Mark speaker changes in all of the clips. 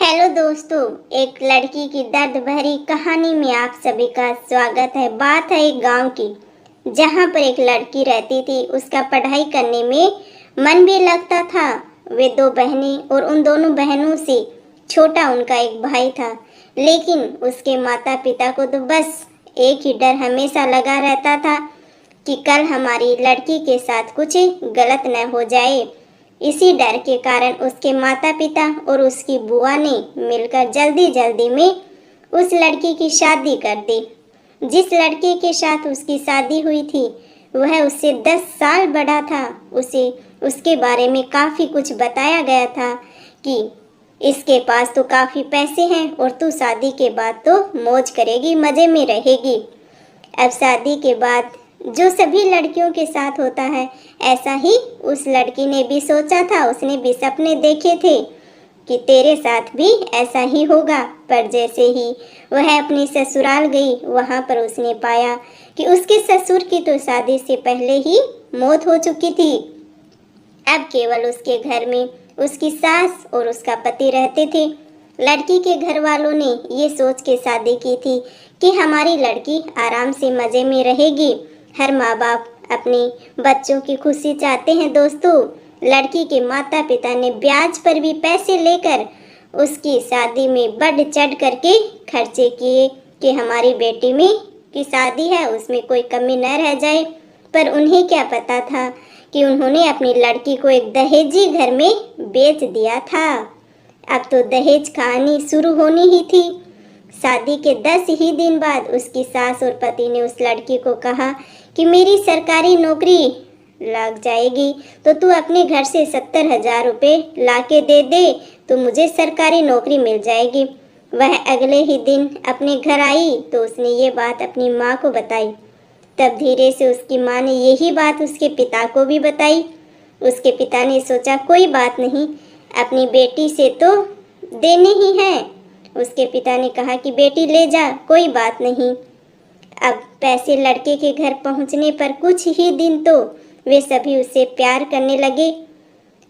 Speaker 1: Hello दोस्तों, एक लड़की की दर्द भरी कहानी में आप सभी का स्वागत है। बात है एक गांव की, जहां पर एक लड़की रहती थी। उसका पढ़ाई करने में मन भी लगता था। वे दो बहनें और उन दोनों बहनों से छोटा उनका एक भाई था। लेकिन उसके माता पिता को तो बस एक ही डर हमेशा लगा रहता था कि कल हमारी लड़की के साथ कुछ गलत न हो जाए। इसी डर के कारण उसके माता पिता और उसकी बुआ ने मिलकर जल्दी जल्दी में उस लड़की की शादी कर दी। जिस लड़के के साथ उसकी शादी हुई थी वह उससे 10 साल बड़ा था। उसे उसके बारे में काफ़ी कुछ बताया गया था कि इसके पास तो काफ़ी पैसे हैं और तू शादी के बाद तो मौज करेगी, मज़े में रहेगी। अब शादी के बाद जो सभी लड़कियों के साथ होता है, ऐसा ही उस लड़की ने भी सोचा था। उसने भी सपने देखे थे कि तेरे साथ भी ऐसा ही होगा। पर जैसे ही वह अपनी ससुराल गई, वहाँ पर उसने पाया कि उसके ससुर की तो शादी से पहले ही मौत हो चुकी थी। अब केवल उसके घर में उसकी सास और उसका पति रहते थे। लड़की के घर वालों ने ये सोच के शादी की थी कि हमारी लड़की आराम से मज़े में रहेगी। हर माँ बाप अपने बच्चों की खुशी चाहते हैं दोस्तों। लड़की के माता पिता ने ब्याज पर भी पैसे लेकर उसकी शादी में बढ़ चढ़ करके खर्चे किए कि हमारी बेटी में की शादी है, उसमें कोई कमी न रह जाए। पर उन्हें क्या पता था कि उन्होंने अपनी लड़की को एक दहेजी घर में बेच दिया था। अब तो दहेज कहानी शुरू होनी ही थी। शादी के 10 ही दिन बाद उसकी सास और पति ने उस लड़की को कहा कि मेरी सरकारी नौकरी लग जाएगी तो तू अपने घर से 70,000 रुपये ला के दे दे, तो मुझे सरकारी नौकरी मिल जाएगी। वह अगले ही दिन अपने घर आई तो उसने ये बात अपनी माँ को बताई। तब धीरे से उसकी माँ ने यही बात उसके पिता को भी बताई। उसके पिता ने सोचा कोई बात नहीं, अपनी बेटी से तो देने ही हैं। उसके पिता ने कहा कि बेटी ले जा, कोई बात नहीं। अब पैसे लड़के के घर पहुंचने पर कुछ ही दिन तो वे सभी उससे प्यार करने लगे।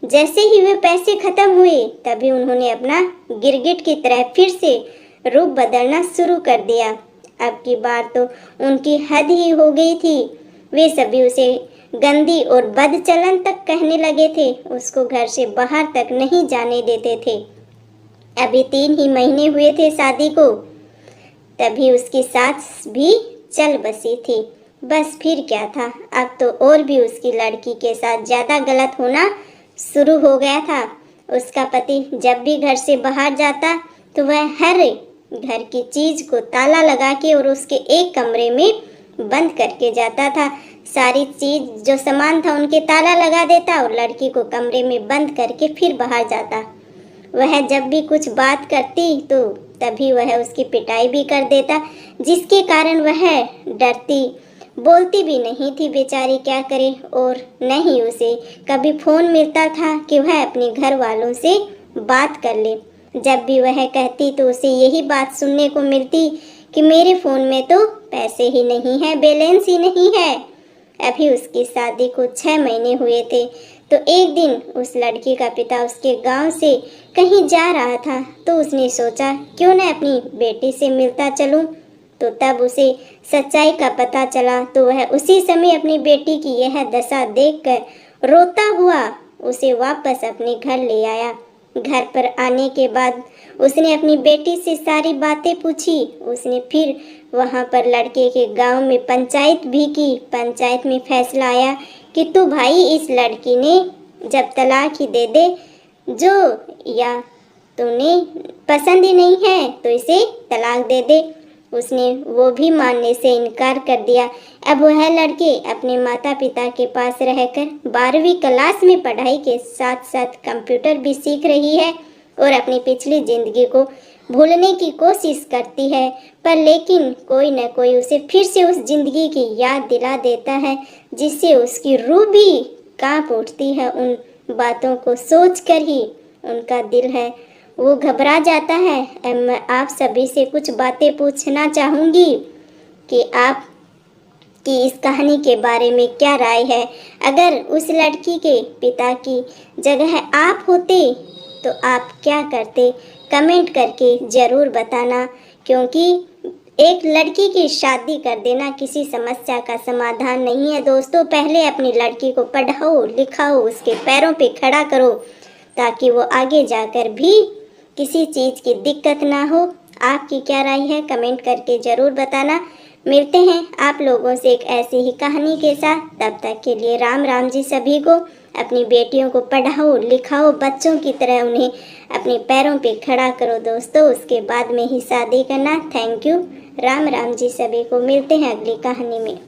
Speaker 1: जैसे ही वे पैसे खत्म हुए तभी उन्होंने अपना गिरगिट की तरह फिर से रूप बदलना शुरू कर दिया। अब की बार तो उनकी हद ही हो गई थी। वे सभी उसे गंदी और बदचलन तक कहने लगे थे। उसको घर से बाहर तक नहीं जाने देते थे। अभी 3 ही महीने हुए थे शादी को, तभी उसकी सास भी चल बसी थी। बस फिर क्या था, अब तो और भी उसकी लड़की के साथ ज़्यादा गलत होना शुरू हो गया था। उसका पति जब भी घर से बाहर जाता तो वह हर घर की चीज़ को ताला लगा के और उसके एक कमरे में बंद करके जाता था। सारी चीज़ जो सामान था उनके ताला लगा देता और लड़की को कमरे में बंद करके फिर बाहर जाता। वह जब भी कुछ बात करती तो तभी वह उसकी पिटाई भी कर देता, जिसके कारण वह डरती, बोलती भी नहीं थी बेचारी, क्या करे। और न ही उसे कभी फ़ोन मिलता था कि वह अपने घर वालों से बात कर ले। जब भी वह कहती तो उसे यही बात सुनने को मिलती कि मेरे फ़ोन में तो पैसे ही नहीं है, बैलेंस ही नहीं है। अभी उसकी शादी को 6 महीने हुए थे तो एक दिन उस लड़की का पिता उसके गांव से कहीं जा रहा था तो उसने सोचा क्यों न अपनी बेटी से मिलता चलूं। तो तब उसे सच्चाई का पता चला तो वह उसी समय अपनी बेटी की यह दशा देखकर रोता हुआ उसे वापस अपने घर ले आया। घर पर आने के बाद उसने अपनी बेटी से सारी बातें पूछी। उसने फिर वहाँ पर लड़के के गांव में पंचायत भी की। पंचायत में फैसला आया कि तू भाई इस लड़की ने जब तलाक ही दे दे, जो या तूने पसंद ही नहीं है तो इसे तलाक दे दे। उसने वो भी मानने से इनकार कर दिया। अब वह लड़के अपने माता पिता के पास रहकर 12वीं क्लास में पढ़ाई के साथ साथ कंप्यूटर भी सीख रही है और अपनी पिछली ज़िंदगी को भूलने की कोशिश करती है। पर लेकिन कोई न कोई उसे फिर से उस ज़िंदगी की याद दिला देता है, जिससे उसकी रूह भी कांप उठती है। उन बातों को सोचकर ही उनका दिल है वो घबरा जाता है। अब मैं आप सभी से कुछ बातें पूछना चाहूँगी कि आप की इस कहानी के बारे में क्या राय है। अगर उस लड़की के पिता की जगह आप होते तो आप क्या करते, कमेंट करके ज़रूर बताना, क्योंकि एक लड़की की शादी कर देना किसी समस्या का समाधान नहीं है दोस्तों। पहले अपनी लड़की को पढ़ाओ लिखाओ, उसके पैरों पे खड़ा करो, ताकि वो आगे जाकर भी किसी चीज़ की दिक्कत ना हो। आपकी क्या राय है कमेंट करके ज़रूर बताना। मिलते हैं आप लोगों से एक ऐसी ही कहानी के साथ, तब तक के लिए राम राम जी सभी को। अपनी बेटियों को पढ़ाओ लिखाओ, बच्चों की तरह उन्हें अपने पैरों पे खड़ा करो दोस्तों, उसके बाद में ही शादी करना। Thank you. राम राम जी सभी को। मिलते हैं अगली कहानी में।